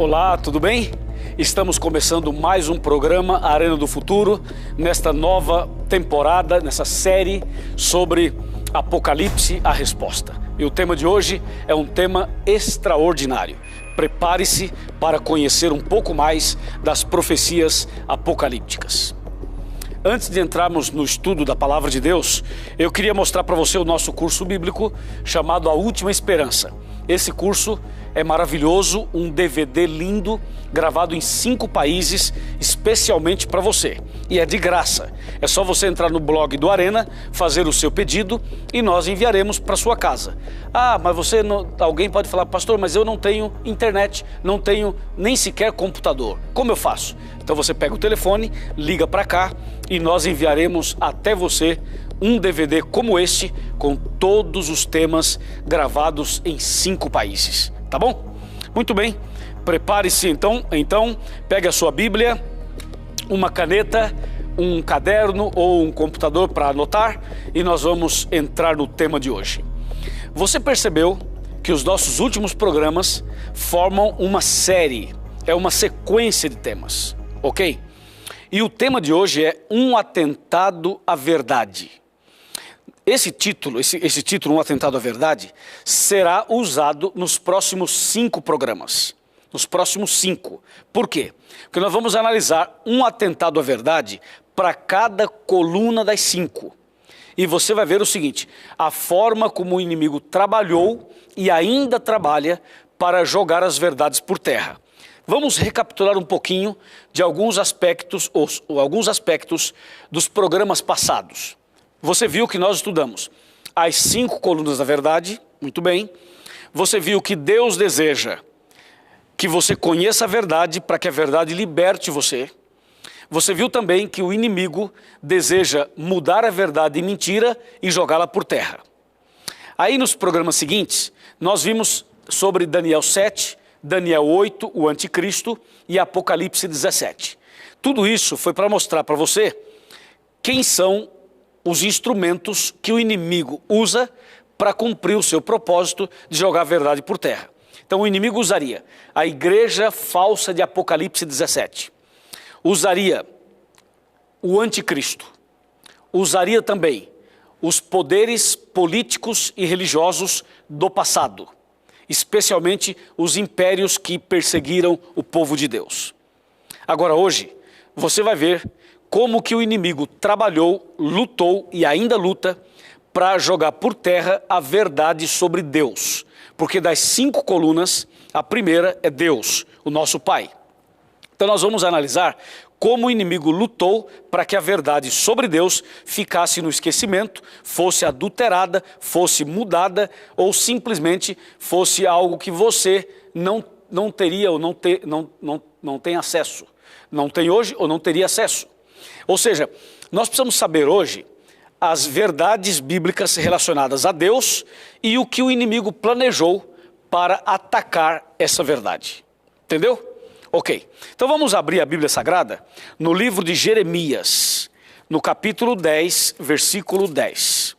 Olá, tudo bem? Estamos começando mais um programa Arena do Futuro, nesta nova temporada, nessa série sobre Apocalipse, a Resposta. E o tema de hoje é um tema extraordinário. Prepare-se para conhecer um pouco mais das profecias apocalípticas. Antes de entrarmos no estudo da Palavra de Deus, eu queria mostrar para você o nosso curso bíblico chamado A Última Esperança. Esse curso é maravilhoso, um DVD lindo, gravado em 5 países, especialmente para você. E é de graça. É só você entrar no blog do Arena, fazer o seu pedido e nós enviaremos para sua casa. Ah, mas alguém pode falar, pastor, mas eu não tenho internet, não tenho nem sequer computador. Como eu faço? Então você pega o telefone, liga para cá e nós enviaremos até você um DVD como este, com todos os temas gravados em 5 países. Tá bom? Muito bem. Prepare-se então, pegue a sua Bíblia, uma caneta, um caderno ou um computador para anotar e nós vamos entrar no tema de hoje. Você percebeu que os nossos últimos programas formam uma série, é uma sequência de temas, ok? E o tema de hoje é um atentado à verdade. Esse título, Um Atentado à Verdade, será usado nos próximos 5 programas. Nos próximos 5. Por quê? Porque nós vamos analisar um atentado à verdade para cada coluna das 5. E você vai ver o seguinte, a forma como o inimigo trabalhou e ainda trabalha para jogar as verdades por terra. Vamos recapitular um pouquinho de alguns aspectos dos programas passados. Você viu que nós estudamos as 5 colunas da verdade, muito bem. Você viu que Deus deseja que você conheça a verdade para que a verdade liberte você. Você viu também que o inimigo deseja mudar a verdade em mentira e jogá-la por terra. Aí nos programas seguintes, nós vimos sobre Daniel 7, Daniel 8, o anticristo e Apocalipse 17. Tudo isso foi para mostrar para você quem são os instrumentos que o inimigo usa para cumprir o seu propósito de jogar a verdade por terra. Então o inimigo usaria a igreja falsa de Apocalipse 17, usaria o anticristo, usaria também os poderes políticos e religiosos do passado, especialmente os impérios que perseguiram o povo de Deus. Agora hoje, você vai ver como que o inimigo trabalhou, lutou e ainda luta para jogar por terra a verdade sobre Deus. Porque das 5 colunas, a primeira é Deus, o nosso Pai. Então nós vamos analisar como o inimigo lutou para que a verdade sobre Deus ficasse no esquecimento, fosse adulterada, fosse mudada ou simplesmente fosse algo que você não teria ou não tem acesso. Não tem hoje ou não teria acesso. Ou seja, nós precisamos saber hoje as verdades bíblicas relacionadas a Deus e o que o inimigo planejou para atacar essa verdade. Entendeu? Ok. Então vamos abrir a Bíblia Sagrada no livro de Jeremias, no capítulo 10, versículo 10.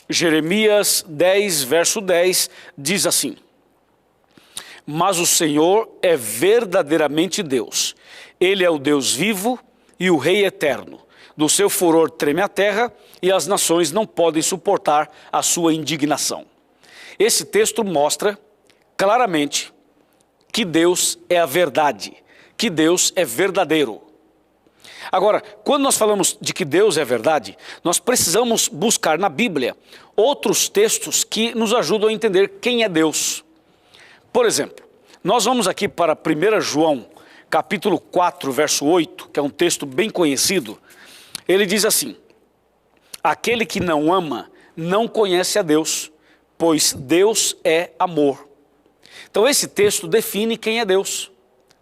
Jeremias 10, verso 10, diz assim: Mas o Senhor é verdadeiramente Deus. Ele é o Deus vivo e o Rei eterno. Do seu furor treme a terra e as nações não podem suportar a sua indignação. Esse texto mostra claramente que Deus é a verdade, que Deus é verdadeiro. Agora, quando nós falamos de que Deus é a verdade, nós precisamos buscar na Bíblia outros textos que nos ajudam a entender quem é Deus. Por exemplo, nós vamos aqui para 1 João, capítulo 4, verso 8, que é um texto bem conhecido. Ele diz assim: aquele que não ama não conhece a Deus, pois Deus é amor. Então esse texto define quem é Deus.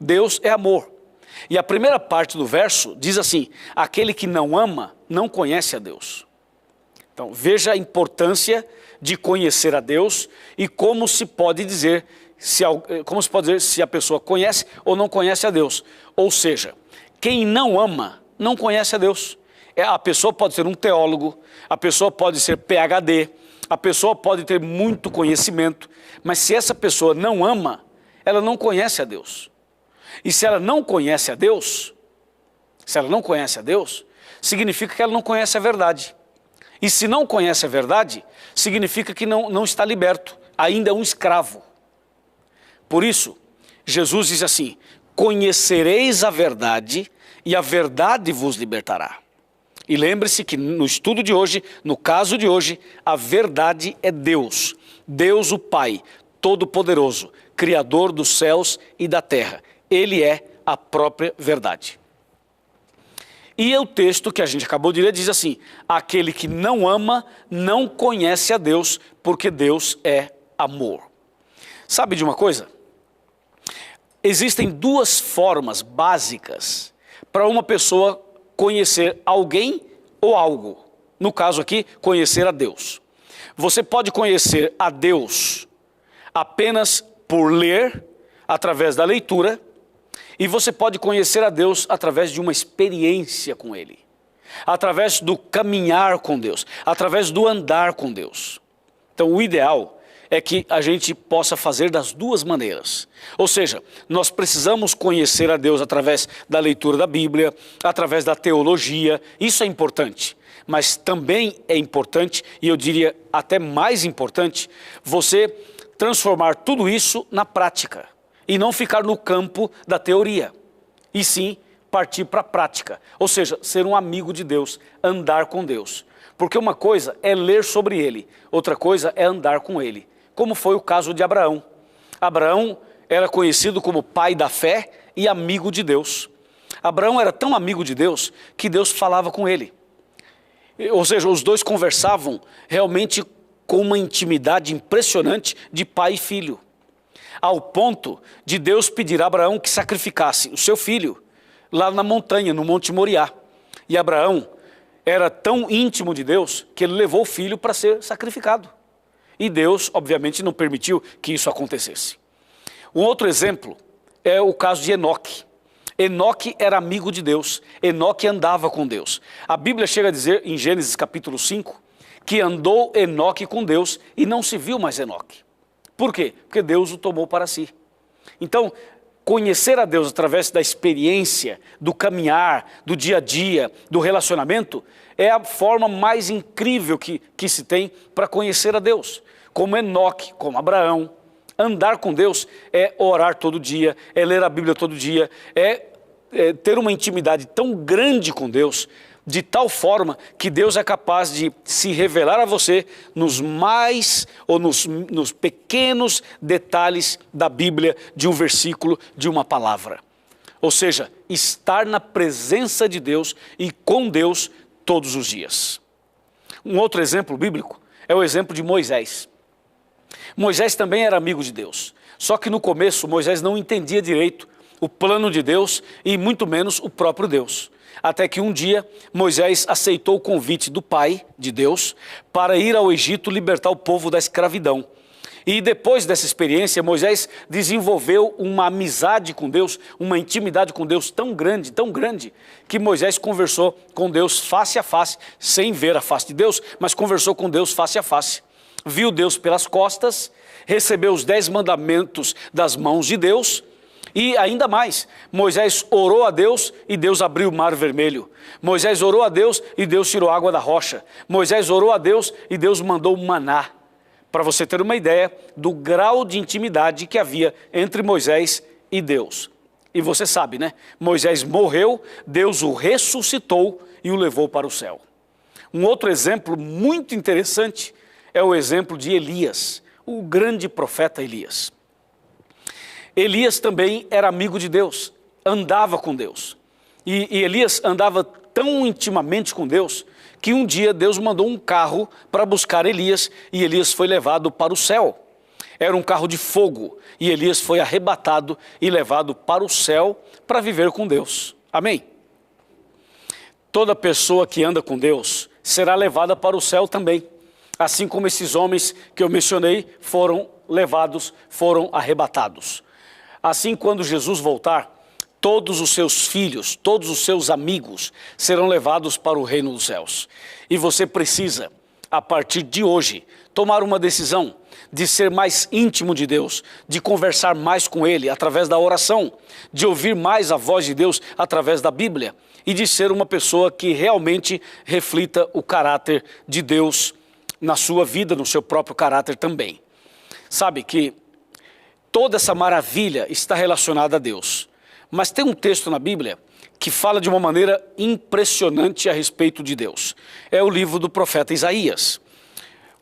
Deus é amor. E a primeira parte do verso diz assim: aquele que não ama não conhece a Deus. Então veja a importância de conhecer a Deus e como se pode dizer se a pessoa conhece ou não conhece a Deus. Ou seja, quem não ama não conhece a Deus. A pessoa pode ser um teólogo, a pessoa pode ser PhD, a pessoa pode ter muito conhecimento, mas se essa pessoa não ama, ela não conhece a Deus. E se ela não conhece a Deus, significa que ela não conhece a verdade. E se não conhece a verdade, significa que não está liberto, ainda é um escravo. Por isso, Jesus diz assim: conhecereis a verdade e a verdade vos libertará. E lembre-se que no estudo de hoje, no caso de hoje, a verdade é Deus. Deus o Pai, Todo-Poderoso, Criador dos céus e da terra. Ele é a própria verdade. E o texto que a gente acabou de ler diz assim: aquele que não ama não conhece a Deus, porque Deus é amor. Sabe de uma coisa? Existem duas formas básicas para uma pessoa conhecer alguém ou algo. No caso aqui, conhecer a Deus. Você pode conhecer a Deus apenas por ler, através da leitura, e você pode conhecer a Deus através de uma experiência com Ele, através do caminhar com Deus, através do andar com Deus. Então o ideal é que a gente possa fazer das duas maneiras. Ou seja, nós precisamos conhecer a Deus através da leitura da Bíblia, através da teologia, isso é importante. Mas também é importante, e eu diria até mais importante, você transformar tudo isso na prática. E não ficar no campo da teoria, e sim partir para a prática. Ou seja, ser um amigo de Deus, andar com Deus. Porque uma coisa é ler sobre Ele, outra coisa é andar com Ele. Como foi o caso de Abraão. Abraão era conhecido como pai da fé e amigo de Deus. Abraão era tão amigo de Deus que Deus falava com ele. Ou seja, os dois conversavam realmente com uma intimidade impressionante de pai e filho. Ao ponto de Deus pedir a Abraão que sacrificasse o seu filho lá na montanha, no Monte Moriá. E Abraão era tão íntimo de Deus que ele levou o filho para ser sacrificado. E Deus, obviamente, não permitiu que isso acontecesse. Um outro exemplo é o caso de Enoque. Enoque era amigo de Deus, Enoque andava com Deus. A Bíblia chega a dizer, em Gênesis capítulo 5, que andou Enoque com Deus e não se viu mais Enoque. Por quê? Porque Deus o tomou para si. Então, conhecer a Deus através da experiência, do caminhar, do dia a dia, do relacionamento, é a forma mais incrível que se tem para conhecer a Deus. Como Enoque, como Abraão. Andar com Deus é orar todo dia, é ler a Bíblia todo dia, é ter uma intimidade tão grande com Deus, de tal forma que Deus é capaz de se revelar a você nos mais ou nos pequenos detalhes da Bíblia, de um versículo, de uma palavra. Ou seja, estar na presença de Deus e com Deus todos os dias. Um outro exemplo bíblico é o exemplo de Moisés. Moisés também era amigo de Deus, só que no começo Moisés não entendia direito o plano de Deus e muito menos o próprio Deus. Até que um dia Moisés aceitou o convite do pai de Deus para ir ao Egito libertar o povo da escravidão. E depois dessa experiência, Moisés desenvolveu uma amizade com Deus, uma intimidade com Deus tão grande, que Moisés conversou com Deus face a face, sem ver a face de Deus, mas conversou com Deus face a face. Viu Deus pelas costas, recebeu os 10 mandamentos das mãos de Deus e ainda mais, Moisés orou a Deus e Deus abriu o mar vermelho. Moisés orou a Deus e Deus tirou água da rocha. Moisés orou a Deus e Deus mandou o maná. Para você ter uma ideia do grau de intimidade que havia entre Moisés e Deus. E você sabe, né? Moisés morreu, Deus o ressuscitou e o levou para o céu. Um outro exemplo muito interessante é o exemplo de Elias, o grande profeta Elias. Elias também era amigo de Deus, andava com Deus. E Elias andava tão intimamente com Deus, que um dia Deus mandou um carro para buscar Elias, e Elias foi levado para o céu. Era um carro de fogo, e Elias foi arrebatado e levado para o céu para viver com Deus. Amém? Toda pessoa que anda com Deus será levada para o céu também. Assim como esses homens que eu mencionei foram levados, foram arrebatados. Assim, quando Jesus voltar, todos os seus filhos, todos os seus amigos serão levados para o reino dos céus. E você precisa, a partir de hoje, tomar uma decisão de ser mais íntimo de Deus, de conversar mais com Ele através da oração, de ouvir mais a voz de Deus através da Bíblia e de ser uma pessoa que realmente reflita o caráter de Deus na sua vida, no seu próprio caráter também. Sabe que toda essa maravilha está relacionada a Deus, mas tem um texto na Bíblia que fala de uma maneira impressionante a respeito de Deus. É o livro do profeta Isaías.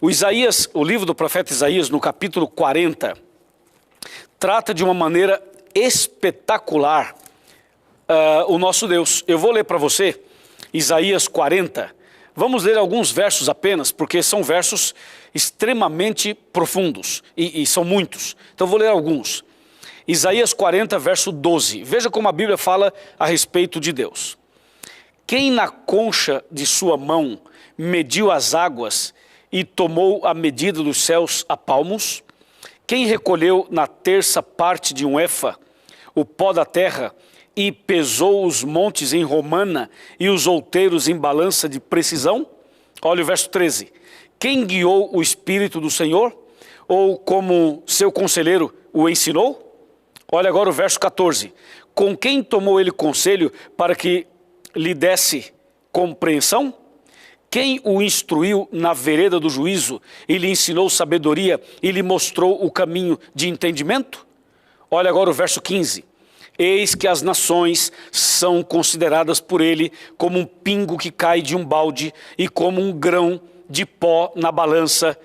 O livro do profeta Isaías, no capítulo 40, trata de uma maneira espetacular o nosso Deus. Eu vou ler para você Isaías 40. Vamos ler alguns versos apenas, porque são versos extremamente profundos e são muitos. Então vou ler alguns. Isaías 40, verso 12. Veja como a Bíblia fala a respeito de Deus. Quem na concha de sua mão mediu as águas e tomou a medida dos céus a palmos? Quem recolheu na terça parte de um efa o pó da terra e pesou os montes em romana e os outeiros em balança de precisão? Olha o verso 13. Quem guiou o Espírito do Senhor? Ou como seu conselheiro o ensinou? Olha agora o verso 14. Com quem tomou ele conselho para que lhe desse compreensão? Quem o instruiu na vereda do juízo e lhe ensinou sabedoria e lhe mostrou o caminho de entendimento? Olha agora o verso 15. Eis que as nações são consideradas por ele como um pingo que cai de um balde e como um grão de pó na balança.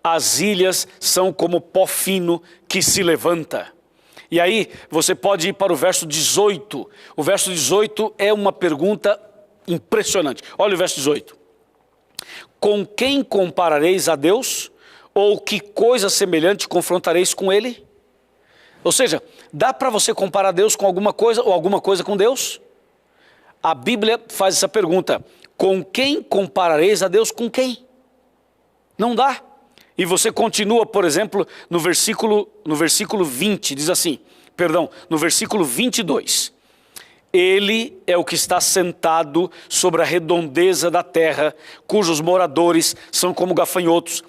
As ilhas são como pó fino que se levanta. E aí você pode ir para o verso 18. O verso 18 é uma pergunta impressionante. Olha o verso 18. Com quem comparareis a Deus? Ou que coisa semelhante confrontareis com Ele? Ou seja, dá para você comparar Deus com alguma coisa ou alguma coisa com Deus? A Bíblia faz essa pergunta. Com quem comparareis a Deus com quem? Não dá. E você continua, por exemplo, no versículo 20, diz assim, no versículo 22. Ele é o que está sentado sobre a redondeza da terra, cujos moradores são como gafanhotos.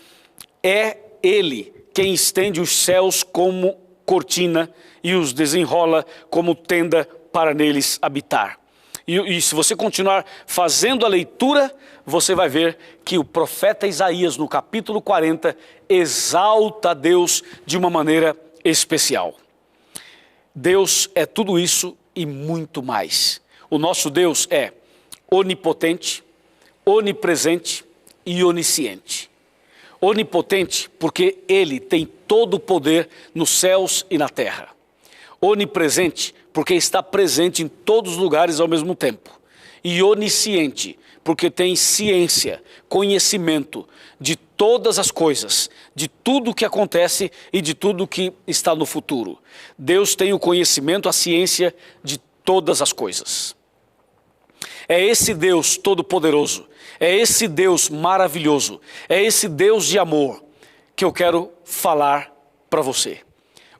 É ele quem estende os céus como cortina e os desenrola como tenda para neles habitar. E se você continuar fazendo a leitura, você vai ver que o profeta Isaías, no capítulo 40, exalta a Deus de uma maneira especial. Deus é tudo isso e muito mais. O nosso Deus é onipotente, onipresente e onisciente. Onipotente porque Ele tem todo o poder nos céus e na terra. Onipresente porque está presente em todos os lugares ao mesmo tempo. E onisciente porque tem ciência, conhecimento de todas as coisas, de tudo o que acontece e de tudo o que está no futuro. Deus tem o conhecimento, a ciência de todas as coisas. É esse Deus todo-poderoso, é esse Deus maravilhoso, é esse Deus de amor que eu quero falar para você.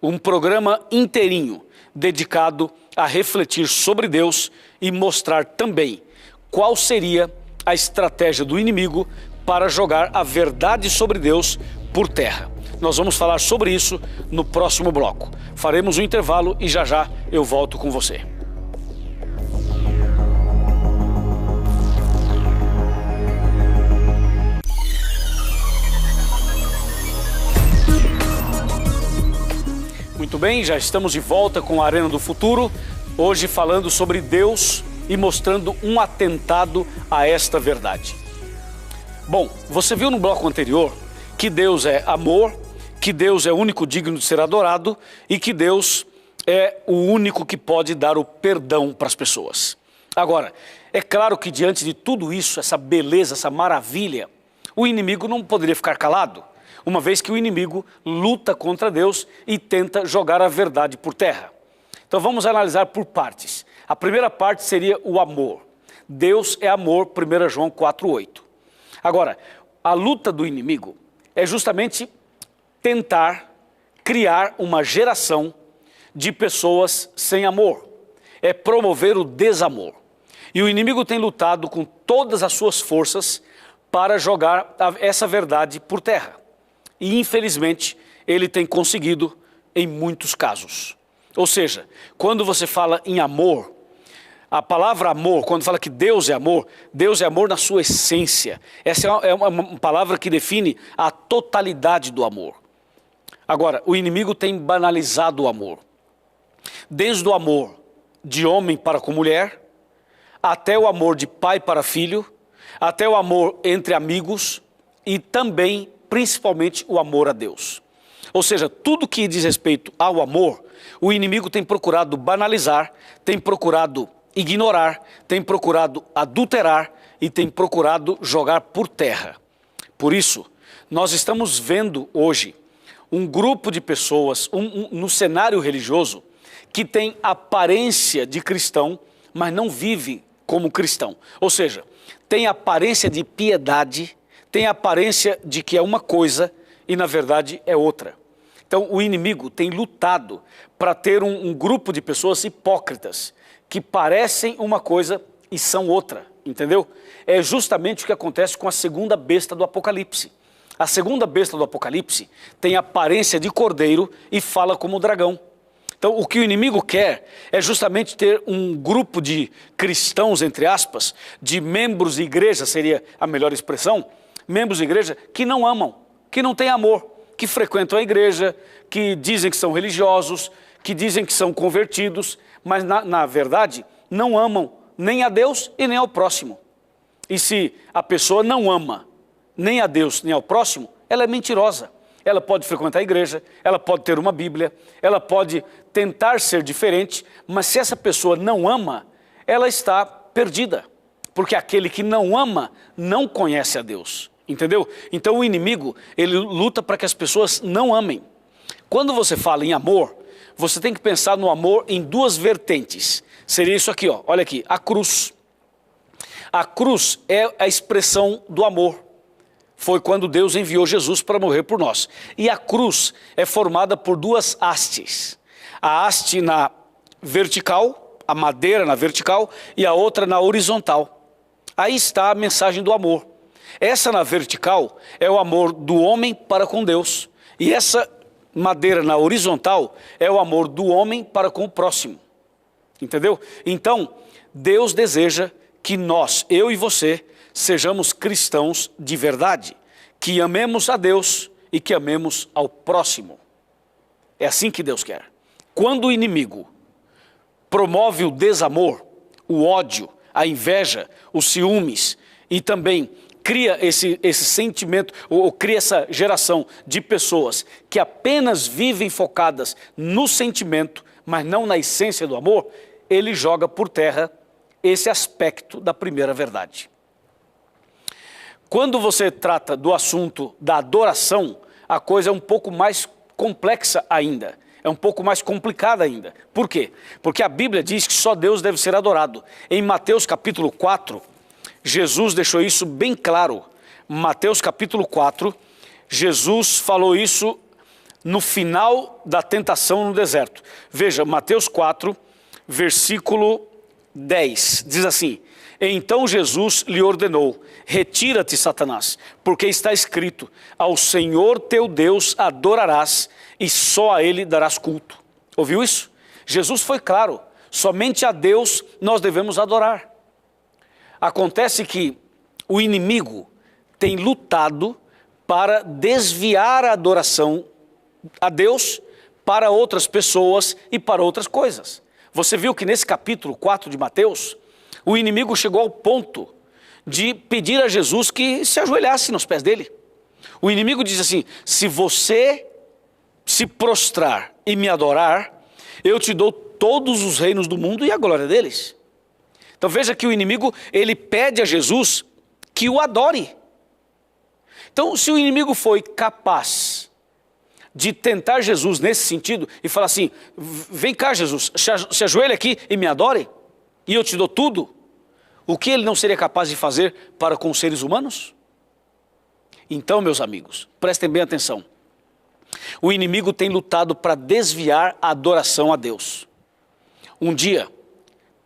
Um programa inteirinho dedicado a refletir sobre Deus e mostrar também qual seria a estratégia do inimigo para jogar a verdade sobre Deus por terra. Nós vamos falar sobre isso no próximo bloco. Faremos um intervalo e já já eu volto com você. Muito bem, já estamos de volta com a Arena do Futuro, hoje falando sobre Deus e mostrando um atentado a esta verdade. Bom, você viu no bloco anterior que Deus é amor, que Deus é o único digno de ser adorado e que Deus é o único que pode dar o perdão para as pessoas. Agora, é claro que diante de tudo isso, essa beleza, essa maravilha, o inimigo não poderia ficar calado, uma vez que o inimigo luta contra Deus e tenta jogar a verdade por terra. Então vamos analisar por partes. A primeira parte seria o amor. Deus é amor, 1 João 4,8. Agora, a luta do inimigo é justamente tentar criar uma geração de pessoas sem amor. É promover o desamor. E o inimigo tem lutado com todas as suas forças para jogar essa verdade por terra. e infelizmente ele tem conseguido em muitos casos. Ou seja, quando você fala em amor, a palavra amor, quando fala que Deus é amor na sua essência. Essa é uma palavra que define a totalidade do amor. Agora, o inimigo tem banalizado o amor. Desde o amor de homem para com mulher, até o amor de pai para filho, até o amor entre amigos e também, principalmente, o amor a Deus. Ou seja, tudo que diz respeito ao amor, o inimigo tem procurado banalizar, tem procurado ignorar, tem procurado adulterar e tem procurado jogar por terra. Por isso, nós estamos vendo hoje um grupo de pessoas no cenário religioso que tem aparência de cristão, mas não vive como cristão. Ou seja, tem aparência de piedade, tem aparência de que é uma coisa e na verdade é outra. Então o inimigo tem lutado para ter um grupo de pessoas hipócritas, que parecem uma coisa e são outra, entendeu? É justamente o que acontece com a segunda besta do Apocalipse. A segunda besta do Apocalipse tem aparência de cordeiro e fala como dragão. Então o que o inimigo quer é justamente ter um grupo de cristãos, entre aspas, de membros de igreja, seria a melhor expressão, membros de igreja que não amam, que não têm amor, que frequentam a igreja, que dizem que são religiosos, que dizem que são convertidos, mas na verdade não amam nem a Deus e nem ao próximo. E se a pessoa não ama nem a Deus nem ao próximo, ela é mentirosa. Ela pode frequentar a igreja, ela pode ter uma Bíblia, ela pode tentar ser diferente, mas se essa pessoa não ama, ela está perdida. Porque aquele que não ama não conhece a Deus, entendeu? Então o inimigo, ele luta para que as pessoas não amem. Quando você fala em amor, você tem que pensar no amor em duas vertentes. Seria isso aqui, ó. Olha aqui, a cruz. A cruz é a expressão do amor. Foi quando Deus enviou Jesus para morrer por nós. E a cruz é formada por duas hastes. A haste na vertical, a madeira na vertical, e a outra na horizontal. Aí está a mensagem do amor. Essa na vertical é o amor do homem para com Deus. E essa madeira na horizontal é o amor do homem para com o próximo. Entendeu? Então, Deus deseja que nós, eu e você, sejamos cristãos de verdade, que amemos a Deus e que amemos ao próximo. É assim que Deus quer. Quando o inimigo promove o desamor, o ódio, a inveja, os ciúmes e também cria esse sentimento, ou cria essa geração de pessoas que apenas vivem focadas no sentimento, mas não na essência do amor, ele joga por terra esse aspecto da primeira verdade. Quando você trata do assunto da adoração, a coisa é um pouco mais complexa ainda, é um pouco mais complicada ainda. Por quê? Porque a Bíblia diz que só Deus deve ser adorado. Em Mateus capítulo 4, Jesus deixou isso bem claro. Mateus capítulo 4, Jesus falou isso no final da tentação no deserto. Veja, Mateus 4, versículo 10, diz assim: então Jesus lhe ordenou: retira-te, Satanás, porque está escrito, ao Senhor teu Deus adorarás e só a Ele darás culto. Ouviu isso? Jesus foi claro, somente a Deus nós devemos adorar. Acontece que o inimigo tem lutado para desviar a adoração a Deus para outras pessoas e para outras coisas. Você viu que nesse capítulo 4 de Mateus, o inimigo chegou ao ponto de pedir a Jesus que se ajoelhasse nos pés dele. O inimigo diz assim: se você se prostrar e me adorar, eu te dou todos os reinos do mundo e a glória deles. Então veja que o inimigo, ele pede a Jesus que o adore. Então se o inimigo foi capaz de tentar Jesus nesse sentido e falar assim: vem cá, Jesus, se ajoelha aqui e me adore, e eu te dou tudo, o que ele não seria capaz de fazer para com os seres humanos? Então, meus amigos, prestem bem atenção. O inimigo tem lutado para desviar a adoração a Deus. Um dia,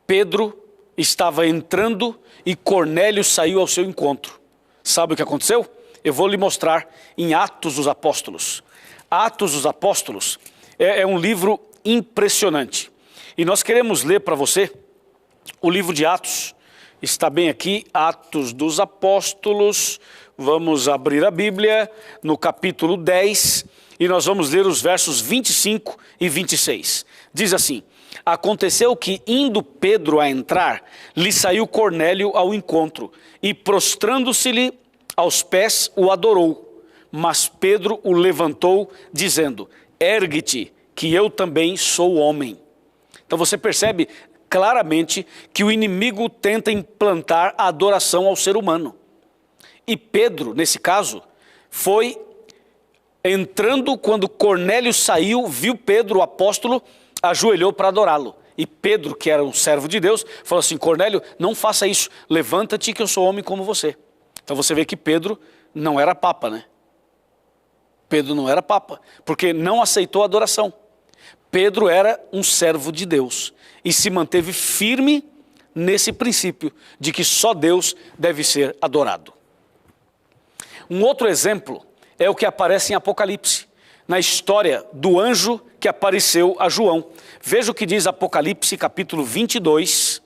Pedro estava entrando e Cornélio saiu ao seu encontro. Sabe o que aconteceu? Eu vou lhe mostrar em Atos dos Apóstolos. Atos dos Apóstolos é um livro impressionante. E nós queremos ler para você o livro de Atos. Está bem aqui, Atos dos Apóstolos. Vamos abrir a Bíblia no capítulo 10 e nós vamos ler os versos 25 e 26. Diz assim: aconteceu que, indo Pedro a entrar, lhe saiu Cornélio ao encontro e, prostrando-se-lhe aos pés, o adorou. Mas Pedro o levantou, dizendo: ergue-te, que eu também sou homem. Então você percebe claramente que o inimigo tenta implantar a adoração ao ser humano. E Pedro, nesse caso, foi entrando quando Cornélio saiu, viu Pedro, o apóstolo, ajoelhou para adorá-lo. E Pedro, que era um servo de Deus, falou assim: Cornélio, não faça isso, levanta-te que eu sou homem como você. Então você vê que Pedro não era papa, né? Pedro não era papa, porque não aceitou a adoração. Pedro era um servo de Deus e se manteve firme nesse princípio de que só Deus deve ser adorado. Um outro exemplo é o que aparece em Apocalipse, na história do anjo que apareceu a João. Veja o que diz Apocalipse capítulo 22,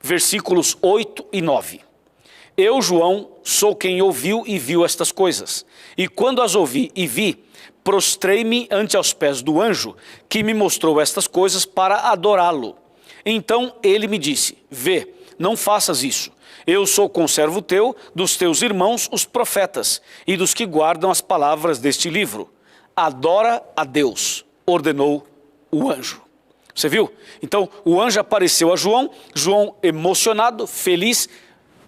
versículos 8 e 9. Eu, João, sou quem ouviu e viu estas coisas. E quando as ouvi e vi, prostrei-me ante aos pés do anjo que me mostrou estas coisas para adorá-lo. Então ele me disse: vê, não faças isso. Eu sou conservo teu, dos teus irmãos, os profetas, e dos que guardam as palavras deste livro. Adora a Deus, ordenou o anjo. Você viu? Então o anjo apareceu a João, João emocionado, feliz,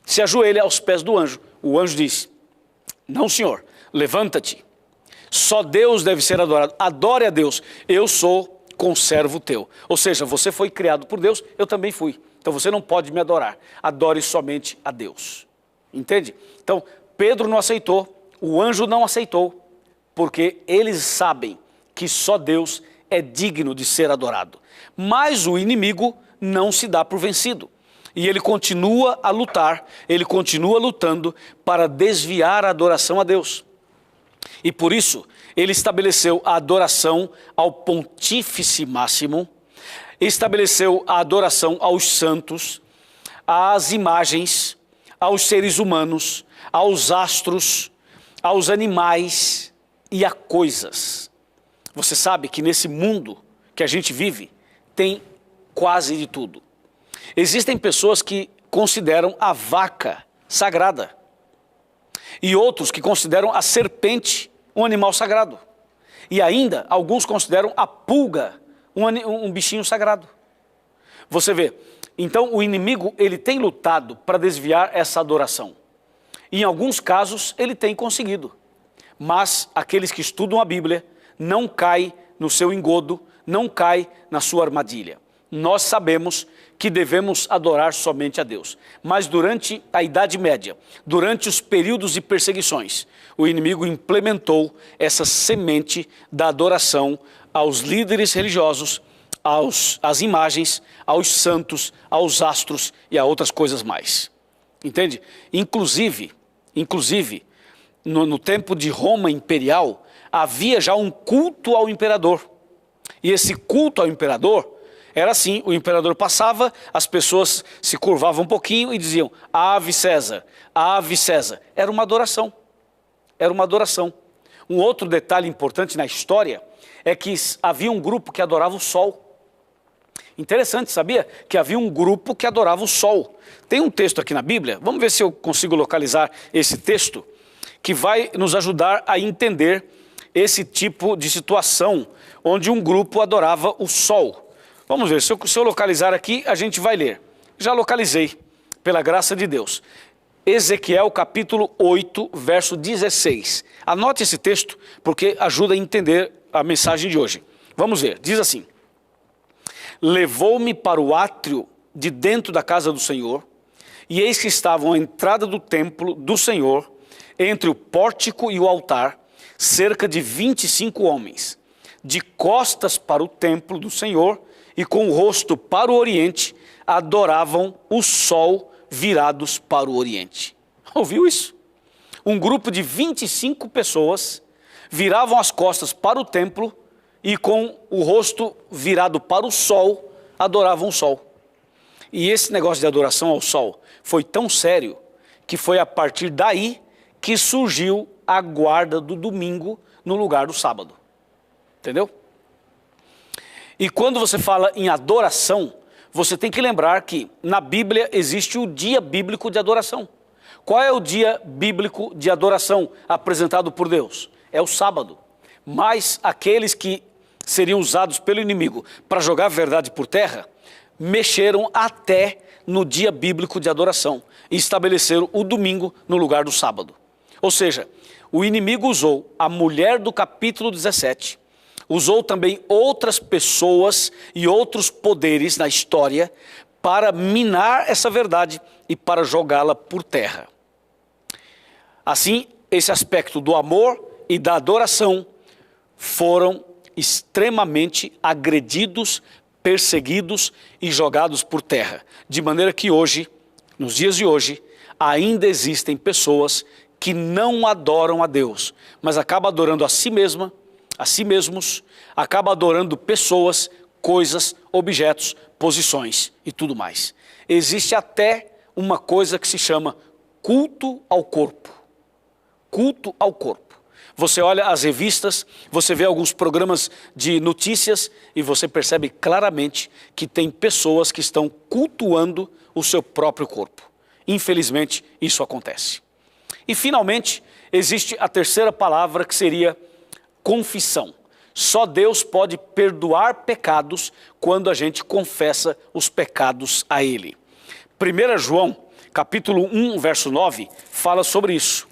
se ajoelha aos pés do anjo. O anjo disse: não, senhor, levanta-te. Só Deus deve ser adorado. Adore a Deus. Eu sou conservo teu. Ou seja, você foi criado por Deus, eu também fui. Então você não pode me adorar. Adore somente a Deus. Entende? Então Pedro não aceitou, o anjo não aceitou, porque eles sabem que só Deus é digno de ser adorado. Mas o inimigo não se dá por vencido. E ele continua a lutar, ele continua lutando para desviar a adoração a Deus. E por isso, ele estabeleceu a adoração ao Pontífice Máximo, estabeleceu a adoração aos santos, às imagens, aos seres humanos, aos astros, aos animais e a coisas. Você sabe que nesse mundo que a gente vive, tem quase de tudo. Existem pessoas que consideram a vaca sagrada e outros que consideram a serpente um animal sagrado. E ainda, alguns consideram a pulga um bichinho sagrado. Você vê, então o inimigo ele tem lutado para desviar essa adoração. E em alguns casos ele tem conseguido. Mas aqueles que estudam a Bíblia não caem no seu engodo, não caem na sua armadilha. Nós sabemos que devemos adorar somente a Deus. Mas durante a Idade Média, durante os períodos de perseguições, o inimigo implementou essa semente da adoração aos líderes religiosos, às imagens, aos santos, aos astros e a outras coisas mais. Entende? Inclusive, no tempo de Roma imperial, havia já um culto ao imperador. E esse culto ao imperador era assim: o imperador passava, as pessoas se curvavam um pouquinho e diziam: Ave César, Ave César. Era uma adoração. Era uma adoração. Um outro detalhe importante na história é que havia um grupo que adorava o sol. Interessante, sabia? Que havia um grupo que adorava o sol. Tem um texto aqui na Bíblia, vamos ver se eu consigo localizar esse texto, que vai nos ajudar a entender esse tipo de situação, onde um grupo adorava o sol. Vamos ver, se eu localizar aqui, a gente vai ler. Já localizei, pela graça de Deus. Ezequiel capítulo 8, verso 16. Anote esse texto, porque ajuda a entender a mensagem de hoje. Vamos ver, diz assim: levou-me para o átrio de dentro da casa do Senhor, e eis que estavam à entrada do templo do Senhor, entre o pórtico e o altar, cerca de 25 homens, de costas para o templo do Senhor, e com o rosto para o oriente, adoravam o sol virados para o oriente. Ouviu isso? um grupo de 25 pessoas viravam as costas para o templo e com o rosto virado para o sol, adoravam o sol. E esse negócio de adoração ao sol foi tão sério que foi a partir daí que surgiu a guarda do domingo no lugar do sábado. Entendeu? E quando você fala em adoração, você tem que lembrar que na Bíblia existe o dia bíblico de adoração. Qual é o dia bíblico de adoração apresentado por Deus? É o sábado. Mas aqueles que seriam usados pelo inimigo para jogar a verdade por terra, mexeram até no dia bíblico de adoração e estabeleceram o domingo no lugar do sábado. Ou seja, o inimigo usou a mulher do capítulo 17, usou também outras pessoas e outros poderes na história para minar essa verdade e para jogá-la por terra. Assim, esse aspecto do amor e da adoração foram extremamente agredidos, perseguidos e jogados por terra. De maneira que hoje, nos dias de hoje, ainda existem pessoas que não adoram a Deus, mas acabam adorando a si mesma, a si mesmos, acabam adorando pessoas, coisas, objetos, posições e tudo mais. Existe até uma coisa que se chama culto ao corpo. Culto ao corpo. Você olha as revistas, você vê alguns programas de notícias e você percebe claramente que tem pessoas que estão cultuando o seu próprio corpo. Infelizmente, isso acontece. E finalmente, existe a terceira palavra que seria confissão. Só Deus pode perdoar pecados quando a gente confessa os pecados a Ele. 1 João, capítulo 1, verso 9, fala sobre isso.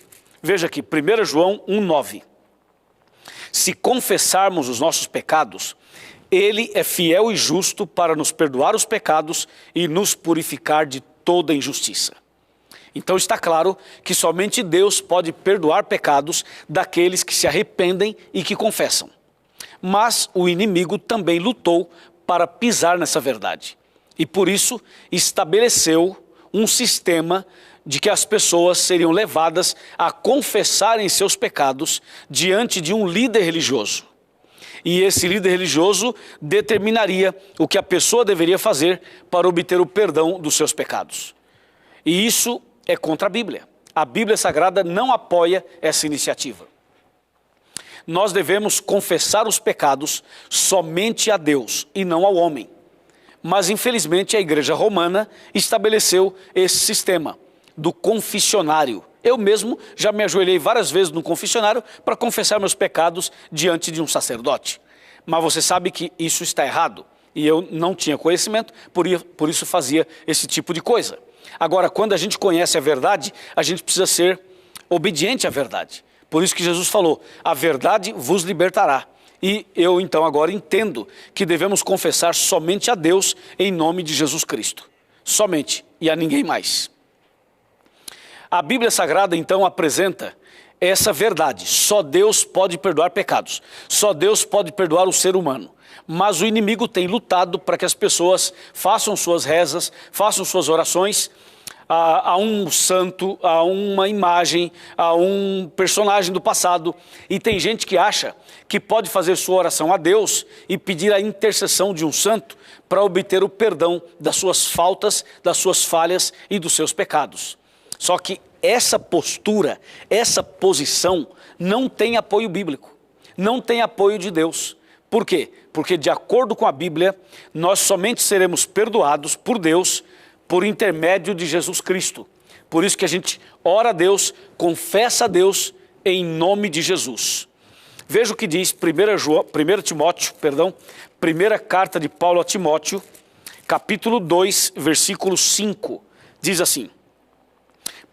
Veja aqui, 1 João 1,9. Se confessarmos os nossos pecados, Ele é fiel e justo para nos perdoar os pecados e nos purificar de toda injustiça. Então está claro que somente Deus pode perdoar pecados daqueles que se arrependem e que confessam. Mas o inimigo também lutou para pisar nessa verdade. E por isso estabeleceu um sistema de que as pessoas seriam levadas a confessarem seus pecados diante de um líder religioso. E esse líder religioso determinaria o que a pessoa deveria fazer para obter o perdão dos seus pecados. E isso é contra a Bíblia. A Bíblia Sagrada não apoia essa iniciativa. Nós devemos confessar os pecados somente a Deus e não ao homem. Mas infelizmente a Igreja Romana estabeleceu esse sistema do confessionário. Eu mesmo já me ajoelhei várias vezes no confessionário para confessar meus pecados diante de um sacerdote. Mas você sabe que isso está errado. E eu não tinha conhecimento, por isso fazia esse tipo de coisa. Agora, quando a gente conhece a verdade, a gente precisa ser obediente à verdade. Por isso que Jesus falou, a verdade vos libertará. E eu então agora entendo que devemos confessar somente a Deus em nome de Jesus Cristo. Somente, e a ninguém mais. A Bíblia Sagrada, então, apresenta essa verdade. Só Deus pode perdoar pecados. Só Deus pode perdoar o ser humano. Mas o inimigo tem lutado para que as pessoas façam suas rezas, façam suas orações a um santo, a uma imagem, a um personagem do passado. E tem gente que acha que pode fazer sua oração a Deus e pedir a intercessão de um santo para obter o perdão das suas faltas, das suas falhas e dos seus pecados. Só que essa postura, essa posição não tem apoio bíblico, não tem apoio de Deus. Por quê? Porque de acordo com a Bíblia, nós somente seremos perdoados por Deus por intermédio de Jesus Cristo. Por isso que a gente ora a Deus, confessa a Deus em nome de Jesus. Veja o que diz 1 Timóteo, primeira carta de Paulo a Timóteo, capítulo 2, versículo 5, diz assim: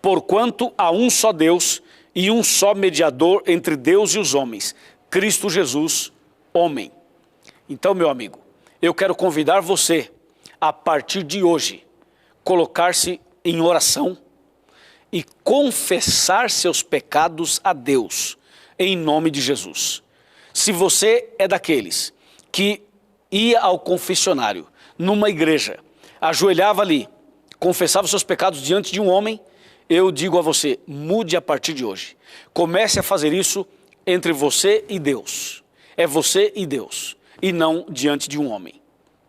porquanto há um só Deus e um só mediador entre Deus e os homens, Cristo Jesus, homem. Então, meu amigo, eu quero convidar você, a partir de hoje, colocar-se em oração e confessar seus pecados a Deus, em nome de Jesus. Se você é daqueles que ia ao confessionário, numa igreja, ajoelhava ali, confessava seus pecados diante de um homem, eu digo a você, mude a partir de hoje. Comece a fazer isso entre você e Deus. É você e Deus, e não diante de um homem.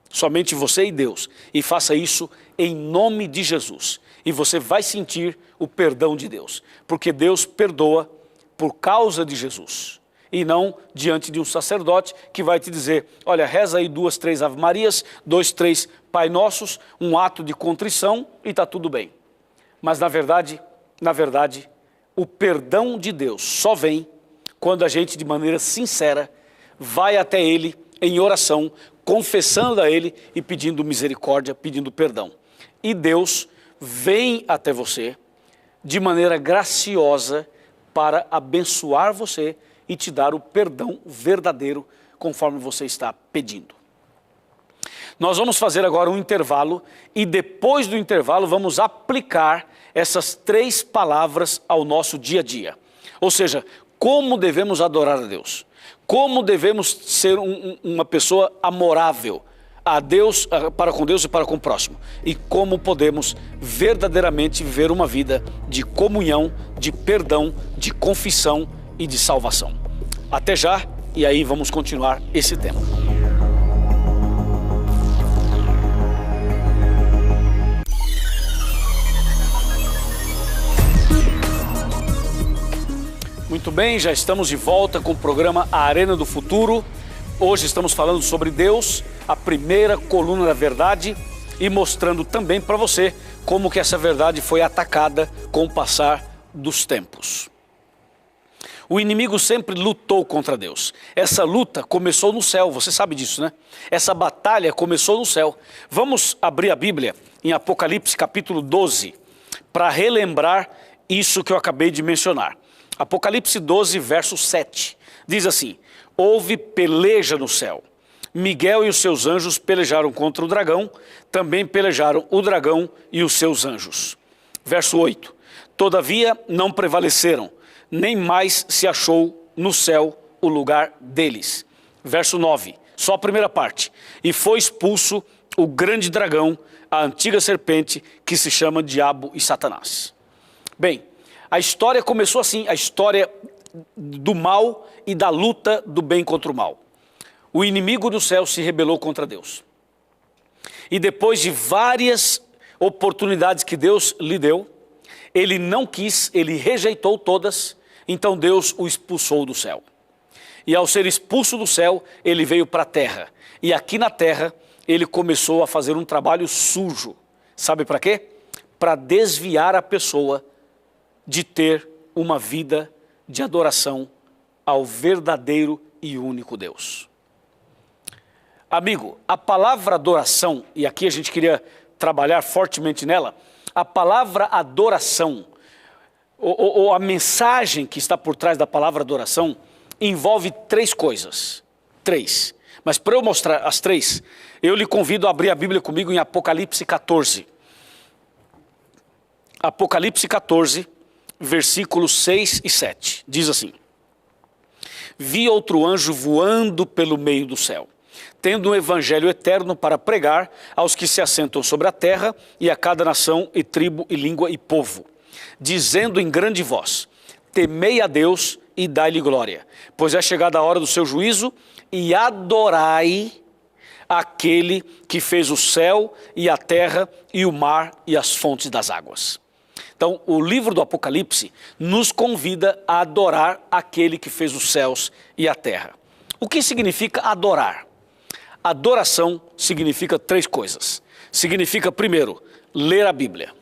Somente você e Deus. E faça isso em nome de Jesus. E você vai sentir o perdão de Deus. Porque Deus perdoa por causa de Jesus. E não diante de um sacerdote que vai te dizer, olha, reza aí 2, 3 Ave Marias, 2, 3 Pai Nossos, um ato de contrição e está tudo bem. Mas na verdade, o perdão de Deus só vem quando a gente de maneira sincera vai até Ele em oração, confessando a Ele e pedindo misericórdia, pedindo perdão. E Deus vem até você de maneira graciosa para abençoar você e te dar o perdão verdadeiro conforme você está pedindo. Nós vamos fazer agora um intervalo e depois do intervalo vamos aplicar essas 3 palavras ao nosso dia a dia. Ou seja, como devemos adorar a Deus, como devemos ser uma pessoa amorável a Deus, para com Deus e para com o próximo, e como podemos verdadeiramente viver uma vida de comunhão, de perdão, de confissão e de salvação. Até já, e aí vamos continuar esse tema. Muito bem, já estamos de volta com o programa A Arena do Futuro. Hoje estamos falando sobre Deus, a primeira coluna da verdade, e mostrando também para você como que essa verdade foi atacada com o passar dos tempos. O inimigo sempre lutou contra Deus. Essa luta começou no céu, você sabe disso, né? Essa batalha começou no céu. Vamos abrir a Bíblia em Apocalipse capítulo 12, para relembrar isso que eu acabei de mencionar. Apocalipse 12, verso 7, diz assim, houve peleja no céu. Miguel e os seus anjos pelejaram contra o dragão, também pelejaram o dragão e os seus anjos. Verso 8, todavia não prevaleceram, nem mais se achou no céu o lugar deles. Verso 9, só a primeira parte. E foi expulso o grande dragão, a antiga serpente, que se chama Diabo e Satanás. Bem, a história começou assim, a história do mal e da luta do bem contra o mal. O inimigo do céu se rebelou contra Deus. E depois de várias oportunidades que Deus lhe deu, ele não quis, ele rejeitou todas, então Deus o expulsou do céu. E ao ser expulso do céu, ele veio para a terra. E aqui na terra, ele começou a fazer um trabalho sujo. Sabe para quê? Para desviar a pessoa de ter uma vida de adoração ao verdadeiro e único Deus. Amigo, a palavra adoração, e aqui a gente queria trabalhar fortemente nela, a palavra adoração, ou a mensagem que está por trás da palavra adoração, envolve 3 coisas. 3. Mas para eu mostrar as 3, eu lhe convido a abrir a Bíblia comigo em Apocalipse 14. Apocalipse 14, versículos 6 e 7. Diz assim, vi outro anjo voando pelo meio do céu, tendo um evangelho eterno para pregar aos que se assentam sobre a terra e a cada nação e tribo e língua e povo, dizendo em grande voz, temei a Deus e dai-lhe glória, pois é chegada a hora do seu juízo e adorai aquele que fez o céu e a terra e o mar e as fontes das águas. Então, o livro do Apocalipse nos convida a adorar aquele que fez os céus e a terra. O que significa adorar? Adoração significa 3 coisas. Significa, primeiro, ler a Bíblia.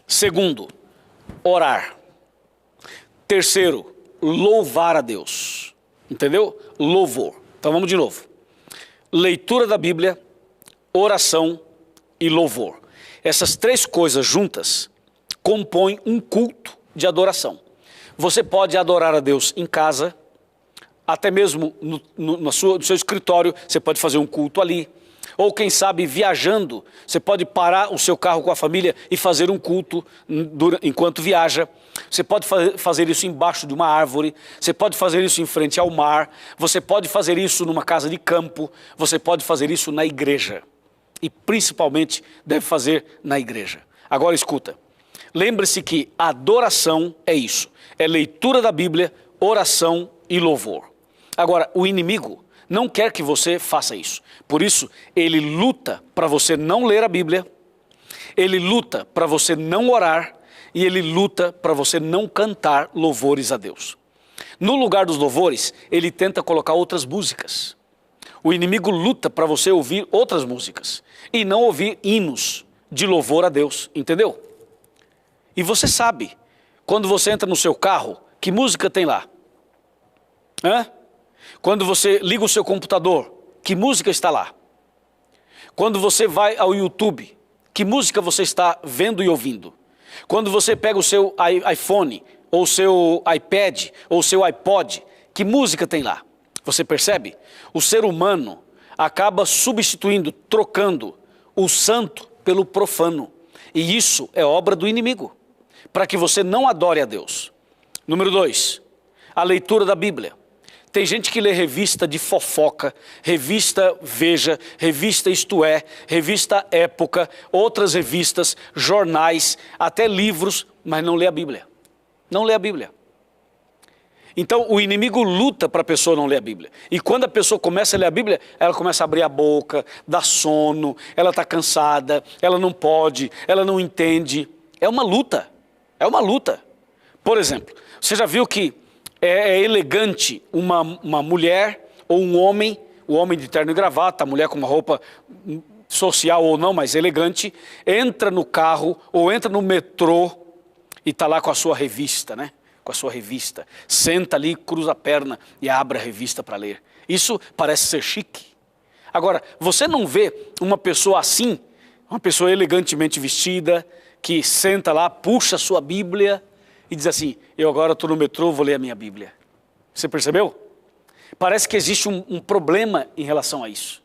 Segundo, orar. Terceiro, louvar a Deus. Entendeu? Louvor. Então vamos de novo. Leitura da Bíblia, oração e louvor. Essas 3 coisas juntas compõem um culto de adoração. Você pode adorar a Deus em casa, até mesmo no seu escritório, você pode fazer um culto ali. Ou quem sabe viajando, você pode parar o seu carro com a família e fazer um culto enquanto viaja. Você pode fazer isso embaixo de uma árvore, você pode fazer isso em frente ao mar, você pode fazer isso numa casa de campo, você pode fazer isso na igreja. E principalmente deve fazer na igreja. Agora escuta, Lembre-se que adoração é isso. É leitura da Bíblia, oração e louvor. Agora, o inimigo não quer que você faça isso. Por isso, ele luta para você não ler a Bíblia, ele luta para você não orar e ele luta para você não cantar louvores a Deus. No lugar dos louvores, ele tenta colocar outras músicas. O inimigo luta para você ouvir outras músicas e não ouvir hinos de louvor a Deus, entendeu? E você sabe, quando você entra no seu carro, que música tem lá? Hã? Quando você liga o seu computador, que música está lá? Quando você vai ao YouTube, que música você está vendo e ouvindo? Quando você pega o seu iPhone, ou o seu iPad, ou o seu iPod, que música tem lá? Você percebe? O ser humano acaba substituindo, trocando o santo pelo profano. E isso é obra do inimigo, para que você não adore a Deus. Número 2, a leitura da Bíblia. Tem gente que lê revista de fofoca, revista Veja, revista Isto É, revista Época, outras revistas, jornais, até livros, mas não lê a Bíblia. Não lê a Bíblia. Então o inimigo luta para a pessoa não ler a Bíblia. E quando a pessoa começa a ler a Bíblia, ela começa a abrir a boca, dá sono, ela está cansada, ela não pode, ela não entende. É uma luta, é uma luta. Por exemplo, você já viu que é elegante uma mulher ou um homem, o homem de terno e gravata, a mulher com uma roupa social ou não, mas elegante, entra no carro ou entra no metrô e está lá com a sua revista, né? Com a sua revista, senta ali, cruza a perna e abre a revista para ler. Isso parece ser chique. Agora, você não vê uma pessoa assim, uma pessoa elegantemente vestida, que senta lá, puxa a sua Bíblia e diz assim, eu agora estou no metrô, vou ler a minha Bíblia. Você percebeu? Parece que existe um problema em relação a isso.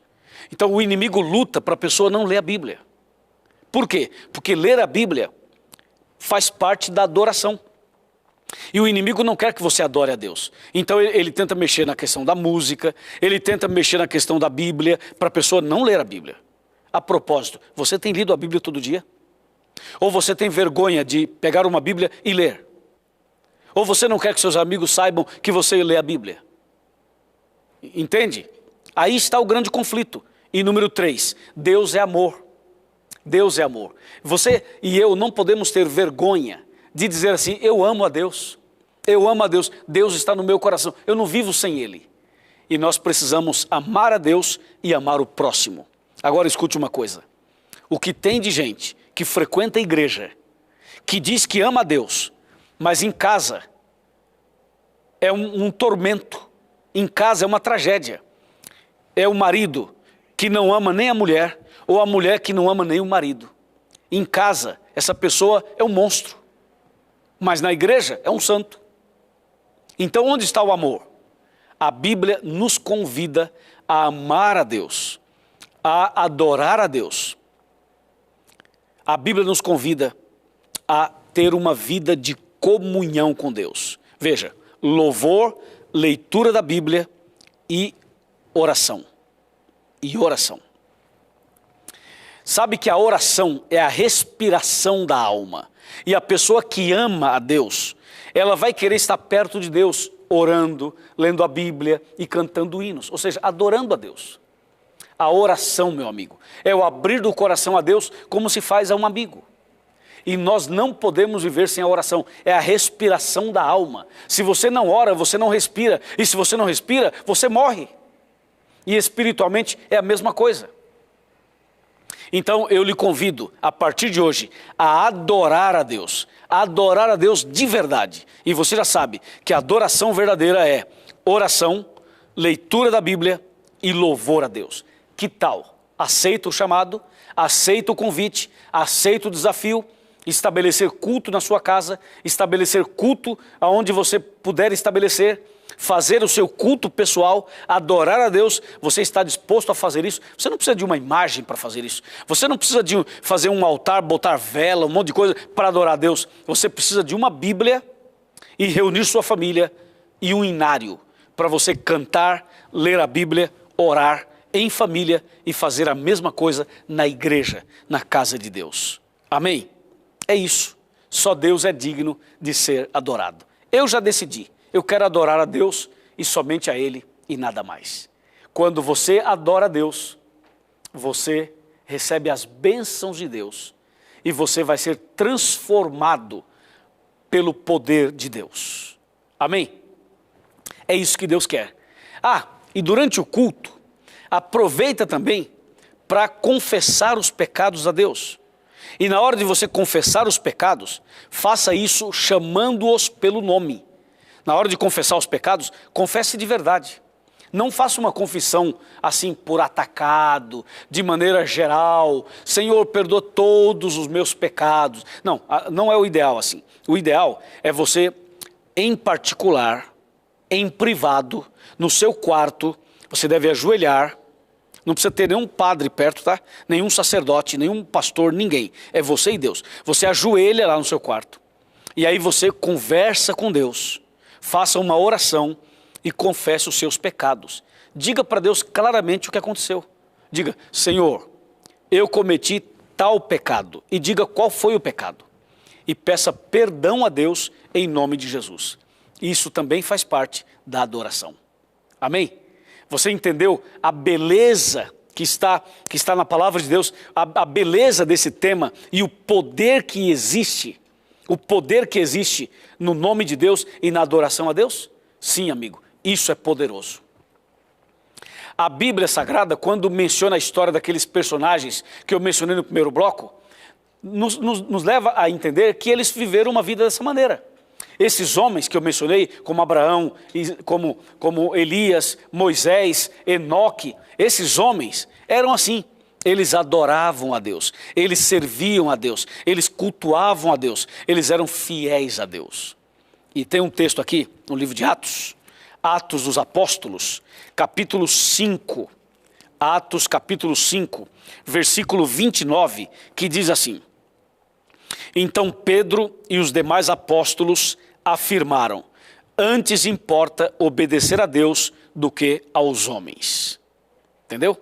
Então o inimigo luta para a pessoa não ler a Bíblia. Por quê? Porque ler a Bíblia faz parte da adoração. E o inimigo não quer que você adore a Deus. Então ele tenta mexer na questão da música, ele tenta mexer na questão da Bíblia, para a pessoa não ler a Bíblia. A propósito, você tem lido a Bíblia todo dia? Ou você tem vergonha de pegar uma Bíblia e ler? Ou você não quer que seus amigos saibam que você lê a Bíblia? Entende? Aí está o grande conflito. E número 3, Deus é amor. Deus é amor. Você e eu não podemos ter vergonha de dizer assim, eu amo a Deus, eu amo a Deus, Deus está no meu coração, eu não vivo sem Ele. E nós precisamos amar a Deus e amar o próximo. Agora escute uma coisa, o que tem de gente que frequenta a igreja, que diz que ama a Deus, mas em casa é um tormento, em casa é uma tragédia. É o marido que não ama nem a mulher, ou a mulher que não ama nem o marido. Em casa, essa pessoa é um monstro. Mas na igreja é um santo. Então onde está o amor? A Bíblia nos convida a amar a Deus, a adorar a Deus. A Bíblia nos convida a ter uma vida de comunhão com Deus. Veja, louvor, leitura da Bíblia e oração. E oração. Sabe que a oração é a respiração da alma. E a pessoa que ama a Deus, ela vai querer estar perto de Deus, orando, lendo a Bíblia e cantando hinos. Ou seja, adorando a Deus. A oração, meu amigo, é o abrir do coração a Deus como se faz a um amigo. E nós não podemos viver sem a oração. É a respiração da alma. Se você não ora, você não respira. E se você não respira, você morre. E espiritualmente é a mesma coisa. Então eu lhe convido, a partir de hoje, a adorar a Deus de verdade. E você já sabe que a adoração verdadeira é oração, leitura da Bíblia e louvor a Deus. Que tal? Aceita o chamado, aceita o convite, aceita o desafio, estabelecer culto na sua casa, estabelecer culto aonde você puder estabelecer, fazer o seu culto pessoal, adorar a Deus. Você está disposto a fazer isso? Você não precisa de uma imagem para fazer isso. Você não precisa de fazer um altar, botar vela, um monte de coisa para adorar a Deus. Você precisa de uma Bíblia e reunir sua família e um inário para você cantar, ler a Bíblia, orar em família e fazer a mesma coisa na igreja, na casa de Deus. Amém? É isso. Só Deus é digno de ser adorado. Eu já decidi, eu quero adorar a Deus e somente a Ele e nada mais. Quando você adora a Deus, você recebe as bênçãos de Deus e você vai ser transformado pelo poder de Deus. Amém? É isso que Deus quer. E durante o culto, aproveita também para confessar os pecados a Deus. E na hora de você confessar os pecados, faça isso chamando-os pelo nome. Na hora de confessar os pecados, confesse de verdade. Não faça uma confissão assim por atacado, de maneira geral. Senhor, perdoa todos os meus pecados. Não, não é o ideal assim. O ideal é você, em particular, em privado, no seu quarto, você deve ajoelhar. Não precisa ter nenhum padre perto, tá? Nenhum sacerdote, nenhum pastor, ninguém. É você e Deus. Você ajoelha lá no seu quarto. E aí você conversa com Deus. Faça uma oração e confesse os seus pecados. Diga para Deus claramente o que aconteceu. Diga, Senhor, eu cometi tal pecado. E diga qual foi o pecado. E peça perdão a Deus em nome de Jesus. Isso também faz parte da adoração. Amém? Você entendeu a beleza que está na palavra de Deus, a beleza desse tema e o poder que existe no nome de Deus e na adoração a Deus? Sim, amigo, isso é poderoso. A Bíblia Sagrada, quando menciona a história daqueles personagens que eu mencionei no primeiro bloco, nos leva a entender que eles viveram uma vida dessa maneira. Esses homens que eu mencionei, como Abraão, como Elias, Moisés, Enoque, esses homens eram assim. Eles adoravam a Deus, eles serviam a Deus, eles cultuavam a Deus, eles eram fiéis a Deus. E tem um texto aqui, no livro de Atos, Atos dos Apóstolos, capítulo 5, Atos capítulo 5, versículo 29, que diz assim: Então Pedro e os demais apóstolos afirmaram, antes importa obedecer a Deus do que aos homens. Entendeu?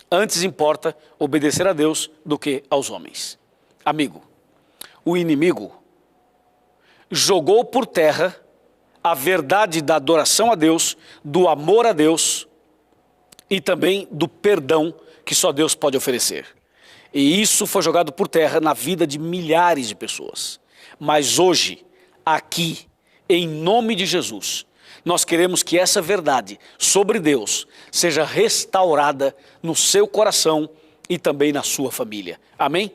Antes importa obedecer a Deus do que aos homens. Amigo, o inimigo jogou por terra a verdade da adoração a Deus, do amor a Deus e também do perdão que só Deus pode oferecer. E isso foi jogado por terra na vida de milhares de pessoas. Mas hoje, aqui, em nome de Jesus, nós queremos que essa verdade sobre Deus seja restaurada no seu coração e também na sua família. Amém?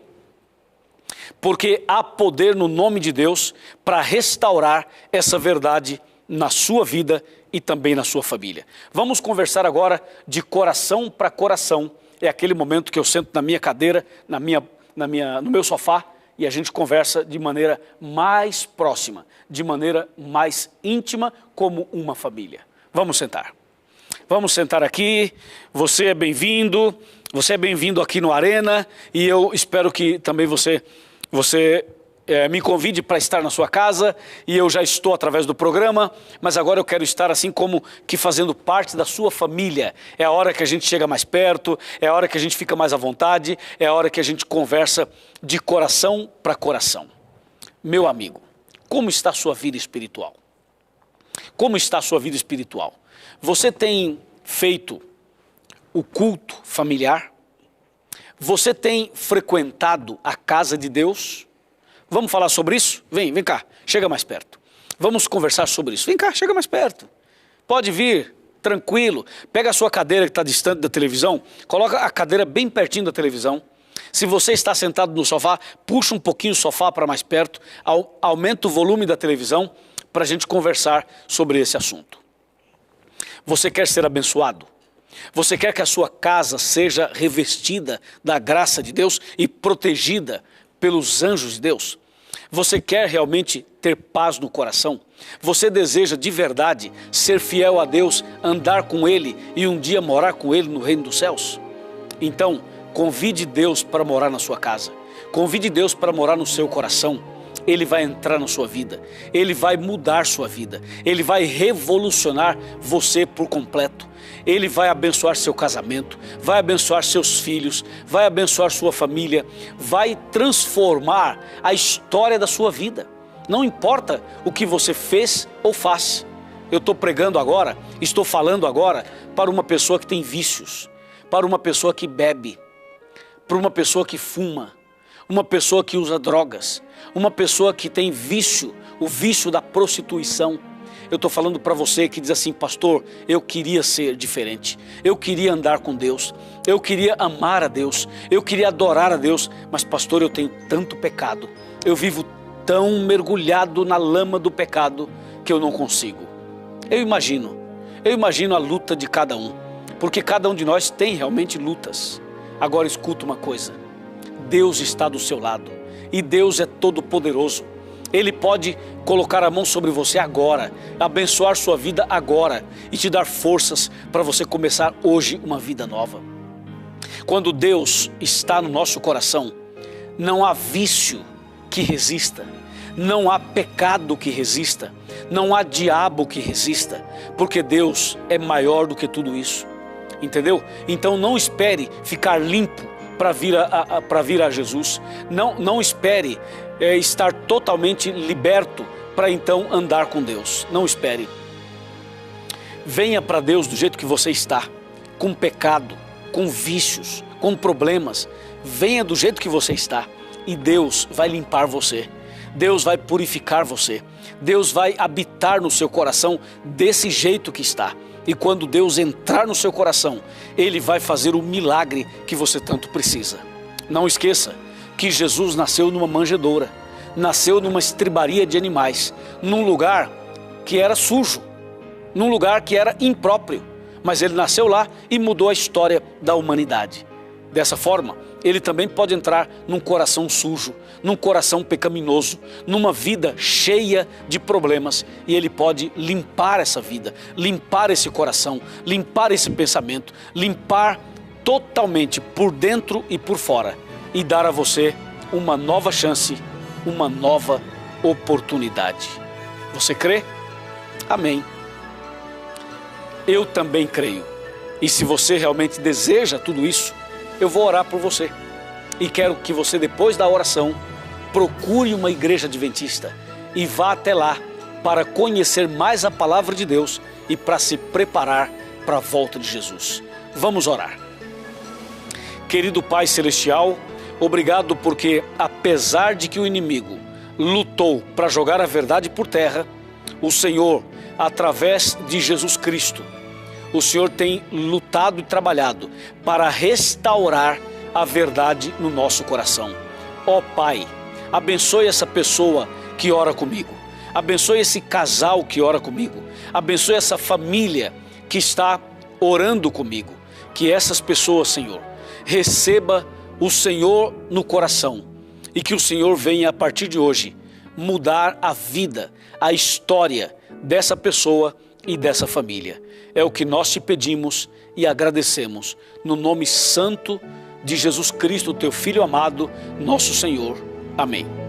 Porque há poder no nome de Deus para restaurar essa verdade na sua vida e também na sua família. Vamos conversar agora de coração para coração. É aquele momento que eu sento na minha cadeira, no meu sofá, e a gente conversa de maneira mais próxima, de maneira mais íntima, como uma família. Vamos sentar. Vamos sentar aqui. Você é bem-vindo aqui no Arena, e eu espero que também você me convide para estar na sua casa, e eu já estou através do programa, mas agora eu quero estar assim como que fazendo parte da sua família. É a hora que a gente chega mais perto, é a hora que a gente fica mais à vontade, é a hora que a gente conversa de coração para coração. Meu amigo, como está a sua vida espiritual? Como está a sua vida espiritual? Você tem feito o culto familiar? Você tem frequentado a casa de Deus? Vamos falar sobre isso? Vem cá, chega mais perto. Vamos conversar sobre isso. Vem cá, chega mais perto. Pode vir, tranquilo. Pega a sua cadeira que está distante da televisão, coloca a cadeira bem pertinho da televisão. Se você está sentado no sofá, puxa um pouquinho o sofá para mais perto, aumenta o volume da televisão para a gente conversar sobre esse assunto. Você quer ser abençoado? Você quer que a sua casa seja revestida da graça de Deus e protegida pelos anjos de Deus? Você quer realmente ter paz no coração? Você deseja de verdade ser fiel a Deus, andar com Ele e um dia morar com Ele no reino dos céus? Então, convide Deus para morar na sua casa. Convide Deus para morar no seu coração. Ele vai entrar na sua vida, Ele vai mudar sua vida, Ele vai revolucionar você por completo. Ele vai abençoar seu casamento, vai abençoar seus filhos, vai abençoar sua família, vai transformar a história da sua vida. Não importa o que você fez ou faz. Eu estou pregando agora, estou falando agora para uma pessoa que tem vícios, para uma pessoa que bebe, para uma pessoa que fuma, uma pessoa que usa drogas, uma pessoa que tem vício, o vício da prostituição. Eu estou falando para você que diz assim: pastor, eu queria ser diferente, eu queria andar com Deus, eu queria amar a Deus, eu queria adorar a Deus, mas pastor, eu tenho tanto pecado, eu vivo tão mergulhado na lama do pecado que eu não consigo. Eu imagino a luta de cada um, porque cada um de nós tem realmente lutas. Agora escuta uma coisa: Deus está do seu lado e Deus é todo poderoso. Ele pode colocar a mão sobre você agora, abençoar sua vida agora e te dar forças para você começar hoje uma vida nova. Quando Deus está no nosso coração, não há vício que resista, não há pecado que resista, não há diabo que resista, porque Deus é maior do que tudo isso, entendeu? Então não espere ficar limpo para vir a Jesus, não espere estar totalmente liberto para então andar com Deus, não espere. Venha para Deus do jeito que você está, com pecado, com vícios, com problemas. Venha do jeito que você está e Deus vai limpar você, Deus vai purificar você, Deus vai habitar no seu coração desse jeito que está. E quando Deus entrar no seu coração, Ele vai fazer o milagre que você tanto precisa. Não esqueça que Jesus nasceu numa manjedoura, nasceu numa estribaria de animais, num lugar que era sujo, num lugar que era impróprio, mas Ele nasceu lá e mudou a história da humanidade. Dessa forma, Ele também pode entrar num coração sujo, num coração pecaminoso, numa vida cheia de problemas, e Ele pode limpar essa vida, limpar esse coração, limpar esse pensamento, limpar totalmente por dentro e por fora e dar a você uma nova chance, uma nova oportunidade. Você crê? Amém. Eu também creio. E se você realmente deseja tudo isso, eu vou orar por você. E quero que você, depois da oração, procure uma igreja adventista e vá até lá para conhecer mais a palavra de Deus e para se preparar para a volta de Jesus. Vamos orar. Querido Pai Celestial, obrigado porque, apesar de que o inimigo lutou para jogar a verdade por terra, o Senhor, através de Jesus Cristo, o Senhor tem lutado e trabalhado para restaurar a verdade no nosso coração. Ó Pai, abençoe essa pessoa que ora comigo, abençoe esse casal que ora comigo, abençoe essa família que está orando comigo, que essas pessoas, Senhor, receba o Senhor no coração e que o Senhor venha a partir de hoje mudar a vida, a história dessa pessoa e dessa família. É o que nós te pedimos e agradecemos no nome santo de Jesus Cristo, teu Filho amado, nosso Senhor. Amém.